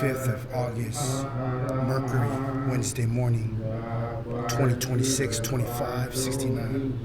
5th of August, Mercury, Wednesday morning, 2026, 25, 69.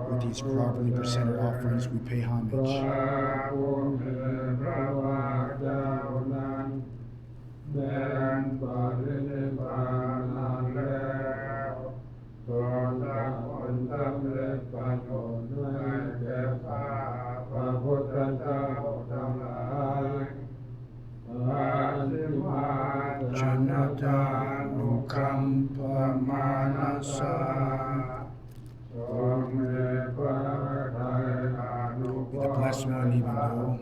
With these properly presented offerings, we pay homage. The blessed one, even though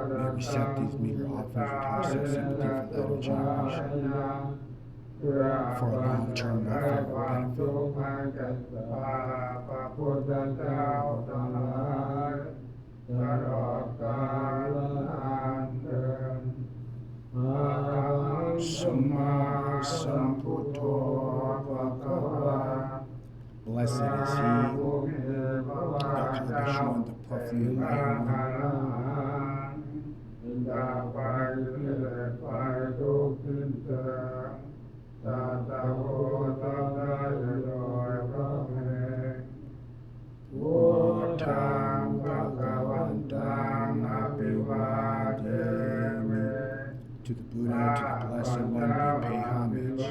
we accept these meager offerings with hearts of sympathy for latter generation, for a long-term welfare Blessed is he that cometh showing the perfect light. To the Buddha, to the Blessed One, we pay homage.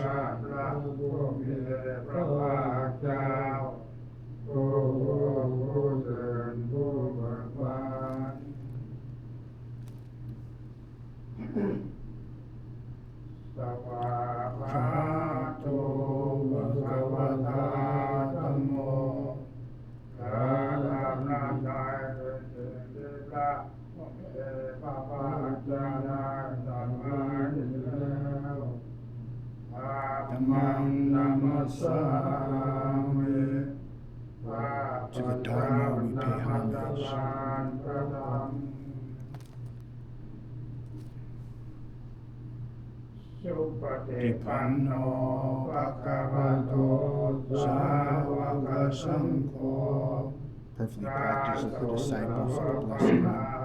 To the Dharma we pay homage. Dipanno bhagavato sāvaka saṅgho. Perfectly practice as the disciples of the Blessed One.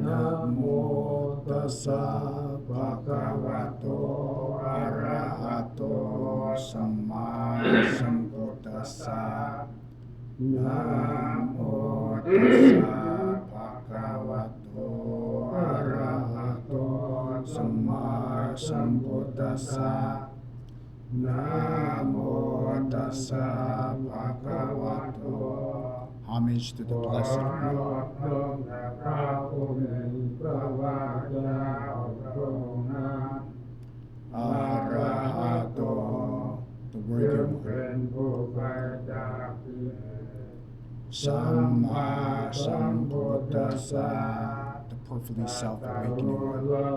นะโมตัสสะภะคะวะโตอะระหะโตสัมมาสัมพุทธัสสะนะโมตัสสะภะคะวะโตอะระหะโตสัมมาสัมพุทธัสสะนะโมตัสสะภะคะวะโต Homage to the Blessed One. Arahato, the worthy one. Samma Sambuddhassa, the perfectly self-awakening one.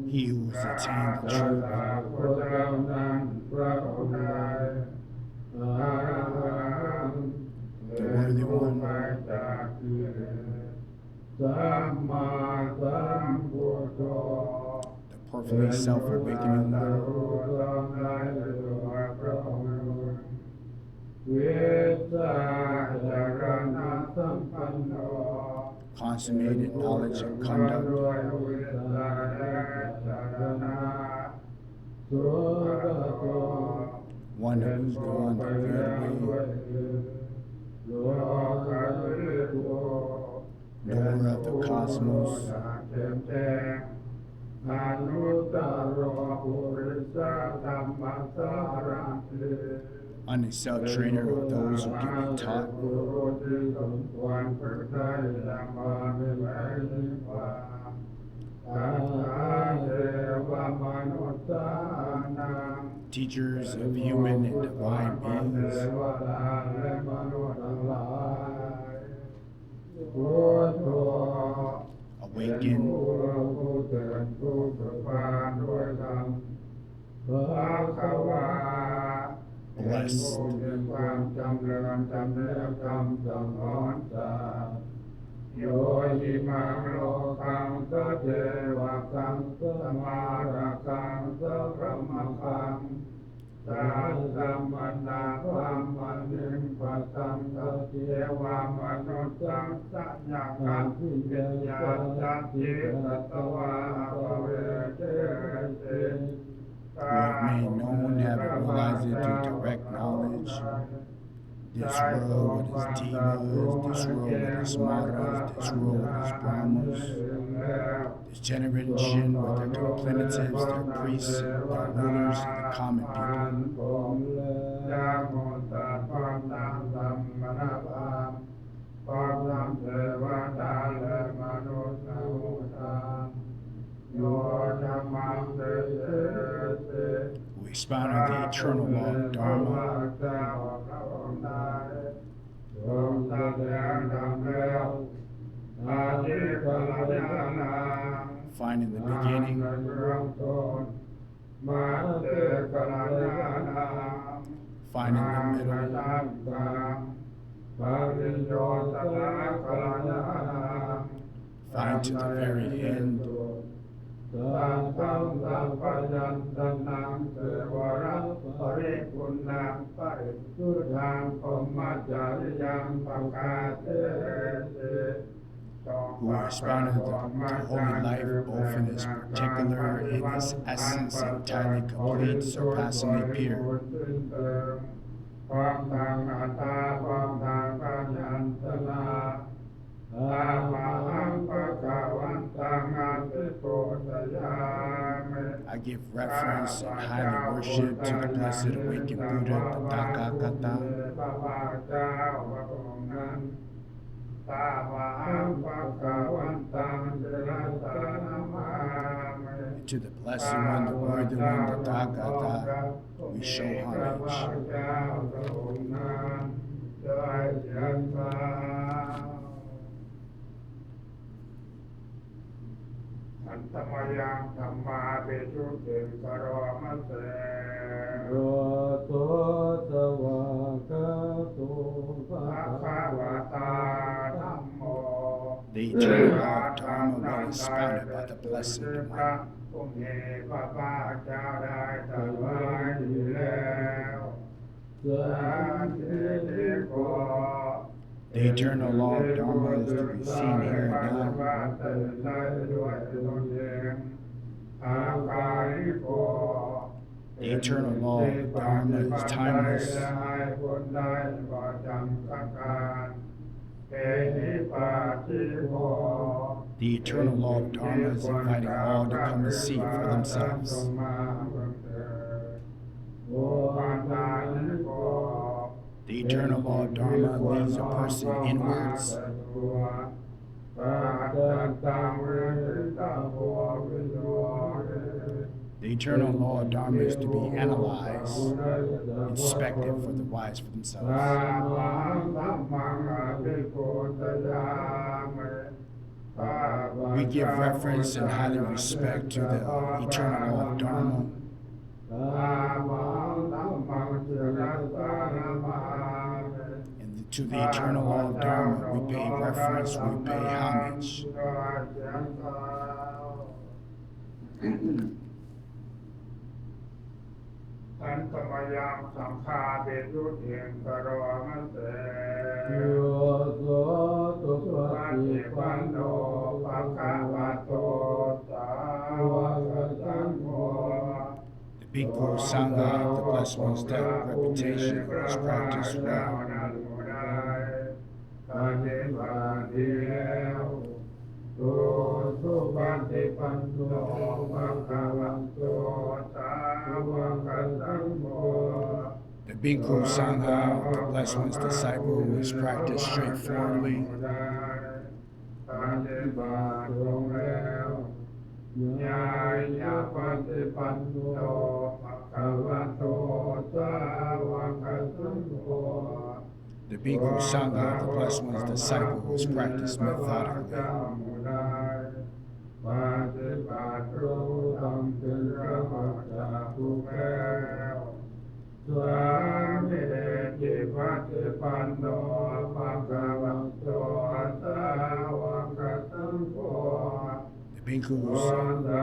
He who has attained the truth. The worthy one. The perfectly self-awakening one. Consummated knowledge and conduct. One who is gone the good way. Knower of the cosmos. Unexcelled trainer of those who can be taught. Teachers of human and divine beings. Awaken. Blessed. Who have made known have realized it through direct knowledge. This world with its divas, this world with its maras, this world with its brahmas, this generation with their contemplatives, their priests, their rulers, and the common people. We expound on the eternal law of Dharma. Find in the beginning. Find in the middle. Find to the very end. Who expounded the holy life both in its particular and its essence entirely complete, surpassingly pure. I give reference and highly worship to the Blessed Awakened Buddha, the Tathagata, to the Blessed One, the Worthy One, the Tathagata, we show homage. Antamayang Dhamma Besuddhi Karamase Roto Tawakato Bhagavata Dhammo The eternal law of Dharma well expounded by the Blessed One. องค์พระบาทเจ้าได้ตรัสไว้ดีแล้วสันติโก The eternal law of Dharma is to be seen here and now. The eternal law of Dharma is timeless. The eternal law of Dharma is inviting all to come and see for themselves. The eternal law of Dharma leads a person inwards. The eternal law of Dharma is to be analyzed, inspected for the wise for themselves. We give reference and highly respect to the eternal law of Dharma. And to the eternal law of Dharma, we pay reference, we pay homage. อันตมยังสังฆาเบตุเถียงกรอมะเสโยโสตุปฏิปันโนภะคะวะโตสาวกสังโฆ The Bhikkhu Sangha, the blessed ones, that reputation is practiced well. The Bhikkhu Sangha, the blessed one's disciple, who is practiced straightforwardly. The Bhikkhu Sangha, the blessed one's disciple, who is practiced methodically. The Bhikkhu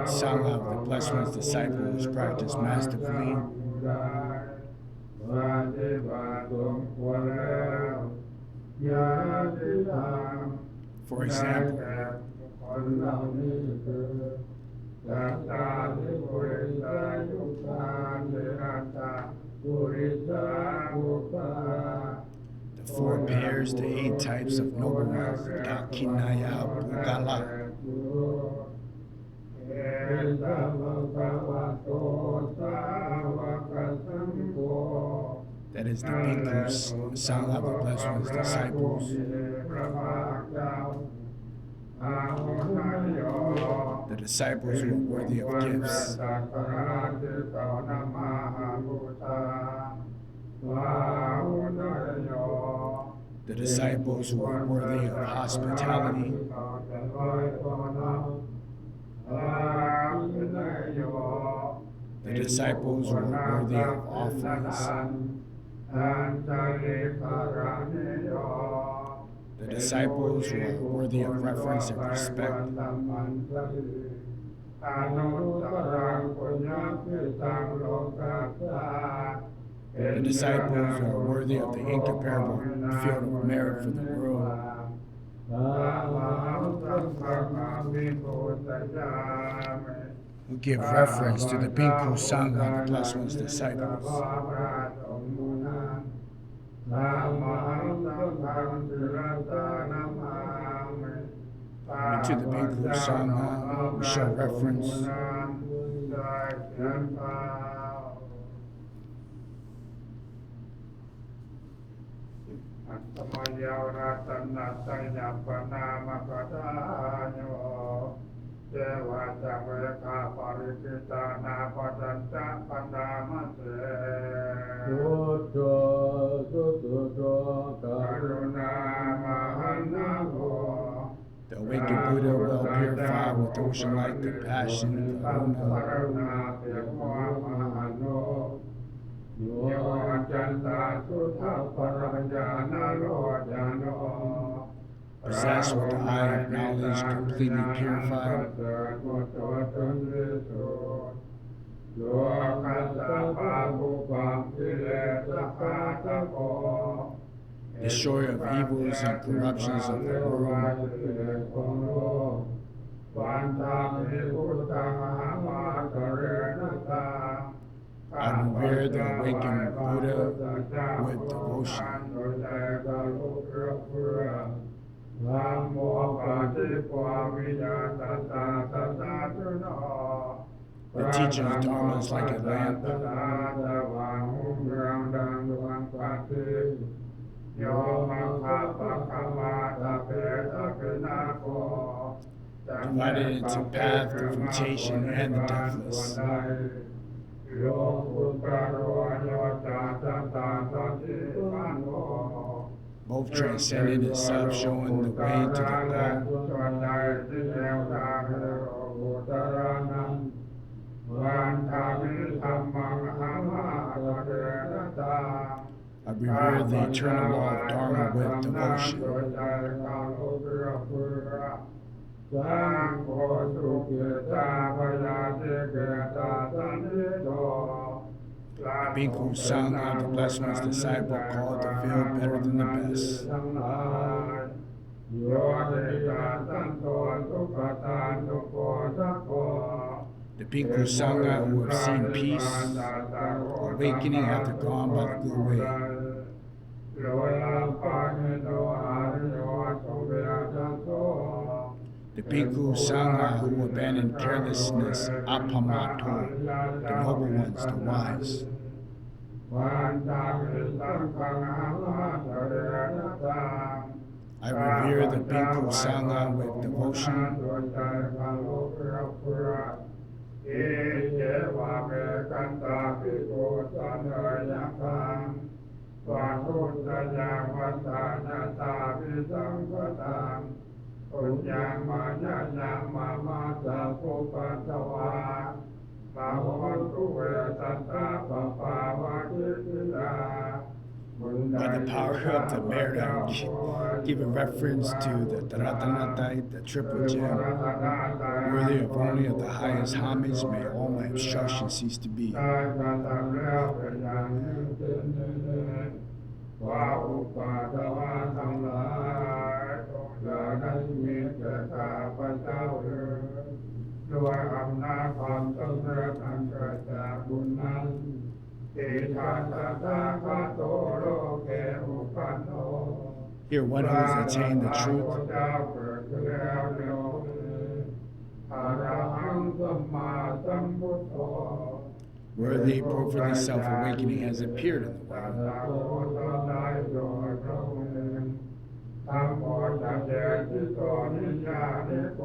Sangha, the blessed one's disciple, who is practiced masterfully. For example, the 4 pairs, the 8 types of noble ones, Dakshinaya Pugala. That is the Bhikkhu Sangha, the blessed one's disciples. The disciples who are worthy of gifts. The disciples who are worthy of hospitality. The disciples who are worthy of offerings. The disciples who are worthy of reverence and respect. The disciples who are worthy of the incomparable field of merit for the world. We give reference to the Bhikkhu Sangha, the blessed one's disciples. And to the Bhikkhu Sangha, we show reference. The awakened Buddha, well purified with ocean-like compassion and karuna. The possessed with the eye of knowledge completely purified, โลกัสสะปะปุปังกิเลสคาตะโก destroyer of evils and corruptions of the world, วันทามิพุทธังหามาตะเรนะตา I revere the awakened Buddha with devotion. นะโมปะทิปวาวิญญาตตาตตาตุโน The teacher of Dharma is like a lamp. โยมังคะปะคะมาตะเพตะเพนะโก Divided into path, the mutation, and the deathless. โยปุตตะโรโยจัตตาสัจจิปันโน Both transcendent itself, showing the way to the goal. ส่วนใดที่แนวทางเรืออุตระนังวันทามิธรรมังหามาตะเรนะตา I revere the eternal law of Dharma with devotion. สังโฆสุขิตาพยาติเกตาสันติโต The Bhikkhu Sangha of the Blessed One's disciple called the veil better than the best. โยติกาสันโตสุขตานุโกสัโก The Bhikkhu Sangha who have seen peace, awakening after gone by the good way. โลลาปานิโตอาริโยสุเวจัสโส The Bhikkhu Sangha who abandoned carelessness, apamato, the noble ones, the wise. วันตามิสังฆังหามาตะเรนะตา I revere the Bhikkhu Sangha with devotion. โดยใจพาโลกรักพุระเอเจวะเมกันตาภิกขุสันเนยังคังวาทุตยังวัฏฐานาตาภิสังฆตังปุญญังมานะยังมามาสาภูปัสสวามาวันตุเวตัสสะปะปาวะทิติลา By the power of the merit, giving reference to the Taratanatai, the triple gem, worthy of only of the highest homage, may all my obstructions cease to be. ว่าอุปาทวะทั้งหลายอย่าได้มีแก่ข้าพเจ้าเลยด้วยอำนาจความสำเร็จอันเกิดจากบุญนั้นอิทัสสะตาคาโตโลเกอุปันโน Here one who has attained the truth, เจ้าเกิดขึ้นแล้วในโลกนี้อะระหังสัมมาสัมพุทโธ worthy, perfectly self-awakening, has appeared in the world. สัพโพสัตตาโยพระองค์เองธัมโมจัจเจติโตนิยานิโก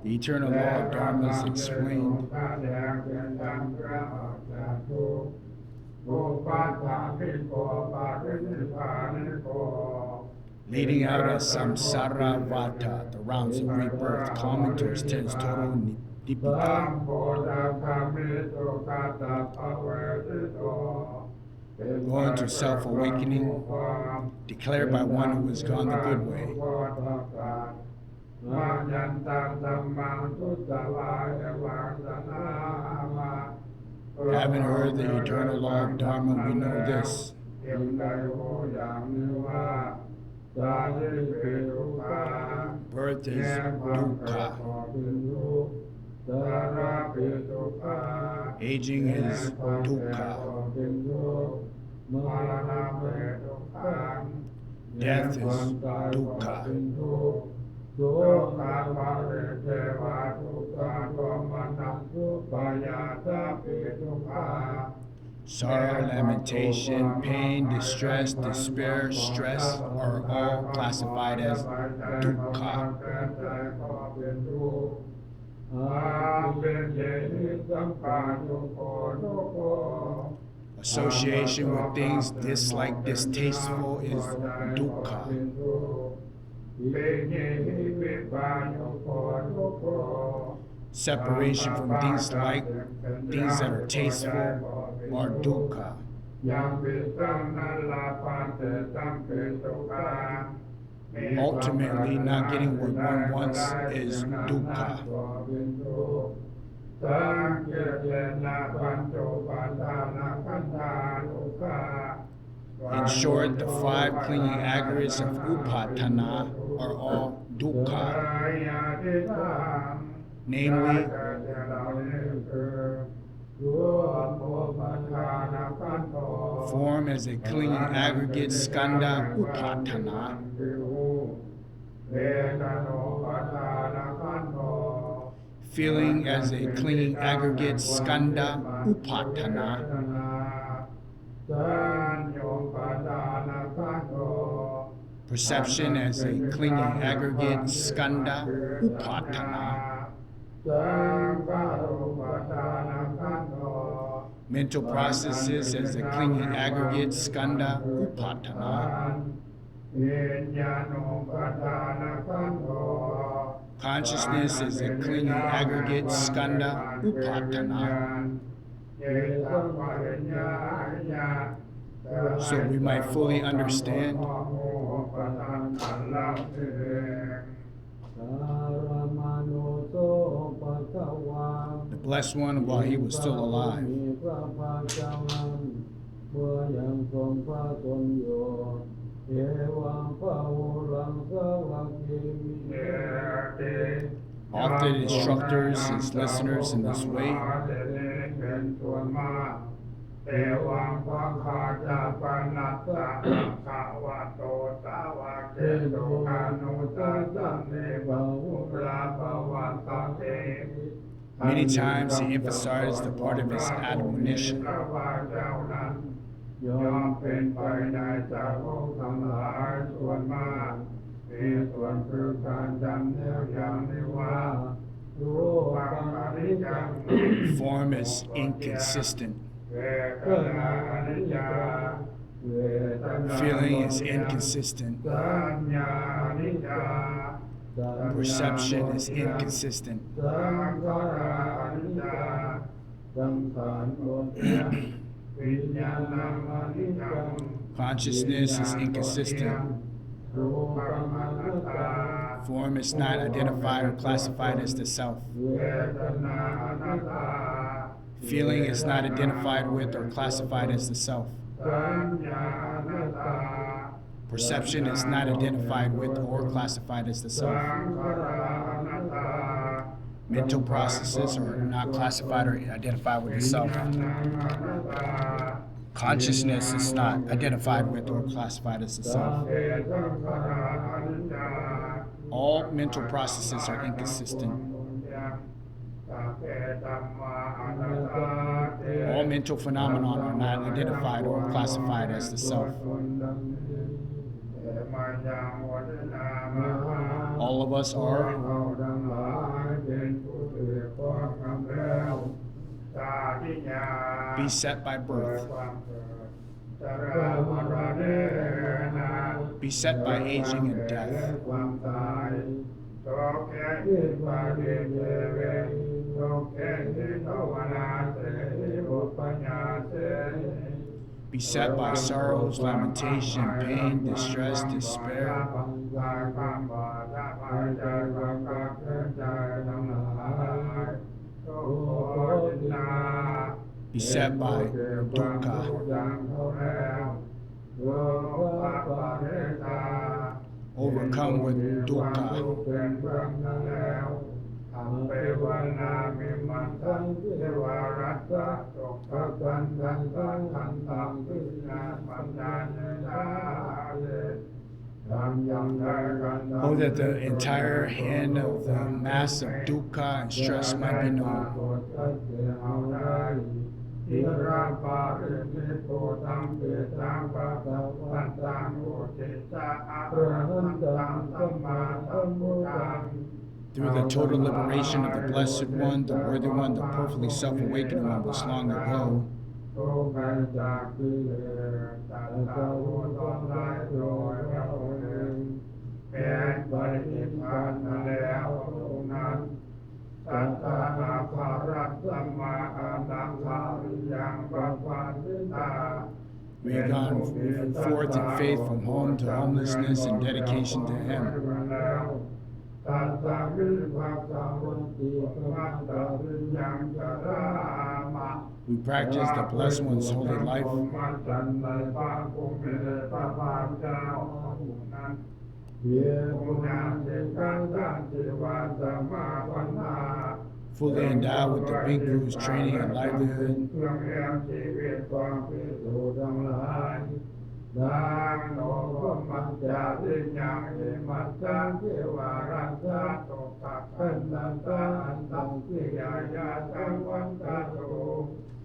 The eternal law of Dharma is explained. ถ้าแดงเป็นธรรมพระออกจากทุกข์อุปัฏฐานิโกปารินิพพานิโก Leading out of samsara vata, the rounds of rebirth, calming towards tense total สัม nipita. โพธิธรรมิสุขัตตะภเวทิโต Going to self-awakening, declared by one who has gone the good way. Having heard the eternal law of Dharma, we know this. Birth is dukkha. Aging is dukkha. Death is dukkha. Sorrow, lamentation, pain, distress, despair, stress are all classified as dukkha. Association with things disliked, distasteful is dukkha. Separation from things like things that are tasteful are dukkha. ultimately not getting what one wants is dukkha. สังเกตนาปัญจุปัฏฐานาขันธาทุกขา In short, the 5 clinging aggregates of upatthana are all dukkha, namely form as a clinging aggregate skandha upatthana, feeling as a clinging aggregate skandha upatthana, perception as a clinging aggregate skandha upatthana, mental processes as a clinging aggregate skandha upatthana, consciousness as a clinging aggregate skandha upatthana. So we might fully understand the Blessed One while he was still alive. Often instructors his listeners in this way. เอวังภะคะจาปนัสสะภะวะโตสาวะเกโตกานุตัสสะเนวะอุราภวัตเต Many times he emphasized the part of his admonition. ยอมเป็นไปในจากพวกทั้งหลายส่วนมากมีส่วนคือการจำแนวอย่างนี้ว่ารูปังอนิจจัง Form is inconsistent. Feeling is inconsistent. Perception is inconsistent. Consciousness is inconsistent. Form is not identified or classified as the self. Feeling is not identified with or classified as the self. Perception is not identified with or classified as the self. Mental processes are not classified or identified with the self. Consciousness is not identified with or classified as the self. All mental processes are inconsistent. All mental phenomena are not identified or classified as the self. All of us are beset by birth, beset by aging and death. Beset by sorrows, lamentation, pain, distress, despair. Beset by dukkha. Overcome with dukkha. Oh, that the entire hand of the mass of dukkha and stress might be known. Through the total liberation of the Blessed One, the Worthy One, the perfectly self-awakened One was long ago. We have gone forth in faith from home to homelessness and dedication to Him. ตัสสะวิภะคะวะโตอะระหะโตสัมมาสัมพุทธัสสะ We practice the Blessed One's holy life. จันในพระภูมิพระภาคเจ้านั้น เพียง องค์ญาติการตันติวาสมาปัญหา Fully endowed with the Bhikkhu's training and livelihood. เครื่องแอมชีวิตความพิสูจน์ทั้งหลายดังโนมัจจาริยังหิมัจจังเทวารัสสะโตภะคันตันตันตังกิยายาตังวันตะโต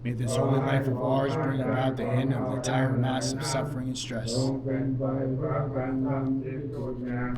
May this holy life of ours bring about the end of the entire mass of suffering and stress. จงเป็นไปเพื่อการทำจิตสุดแห่ง